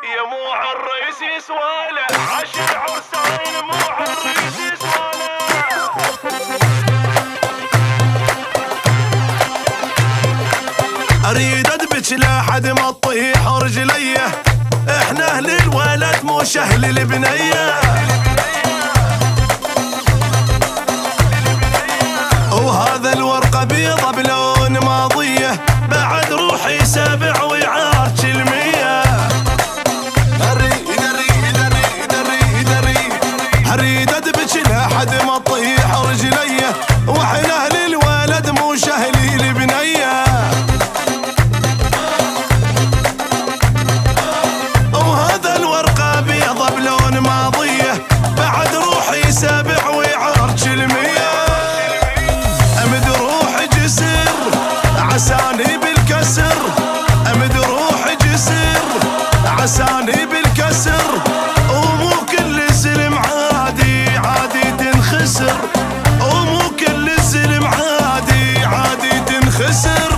يا مو عالرئيس يسواله، عشر عرسان مو عالرئيس يسواله. اريد ادبج لحد ما تطيح رجليه، احنا اهل الولد مش اهل البنيه. وهذا الورقه بيضه بلون ماضيه، بعد روحي سابع ويعارج المية. اريد ادبج لحد ما تطيح رجليه، واحنا اهل الولد مش اهل البنيه. وهذا الورقه بيضه بلون ماضيه، بعد روحي سابع ويعارج المية. امد روحي جسر عساني بالكسر، امد روحي جسر عساني بالكسر. ومو كل الزلم عادي عادي تنخسر، ومو كل الزلم عادي عادي تنخسر.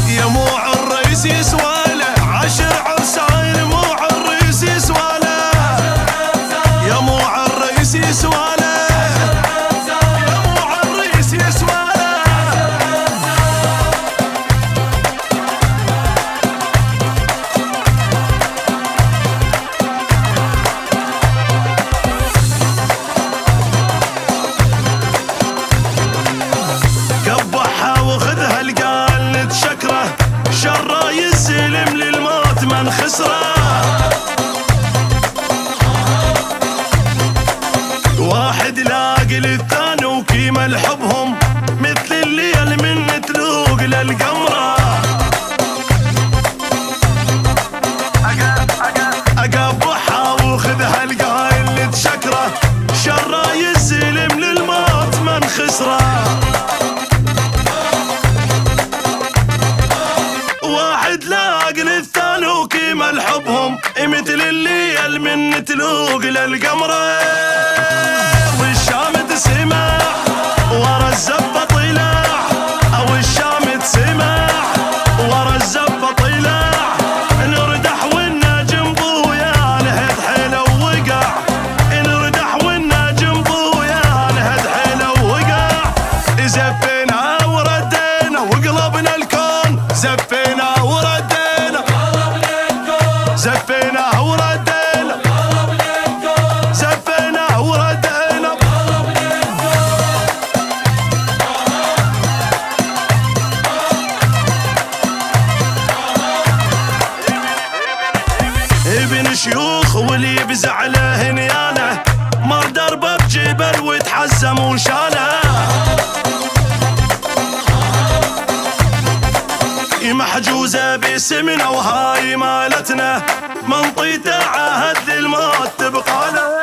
يا مو عالرئيس يسواله، عشر عرسان مو عالرئيس يسواله. يا مو عالرئيس يسواله، يا مو عالرئيس يسواله. قبحها وخذها القال نتشكره، شره يسلم للموت من خسره. واحد لاقي للثاني وكيما لحبهم، مثل الليل من تلوق للقمره. اقبحها وخذها القايل نتشكره، شره يسلم للموت من خسره. واحد لاقي للثاني وكيما لحبهم، مثل الليل من تلوق للقمره. والشامت سمع ورا الزبه طلع، او الشامت سمع ورا الزبه طلع. نردح والنجم ضويا نهد حيله ووقع، نردح والنجم ضويا نهد حيله ووقع. زفينا وردينا وقلبنا الكون، زفينا وردينا زفينا وردينا زفينا وردينا. ابن شيوخ واللي يبزع له نيانه، مر دربه بجبل وتحزم وشاله. محجوزه باسمنا وهاي مالتنا، منطيته عهد للموت تبقى له.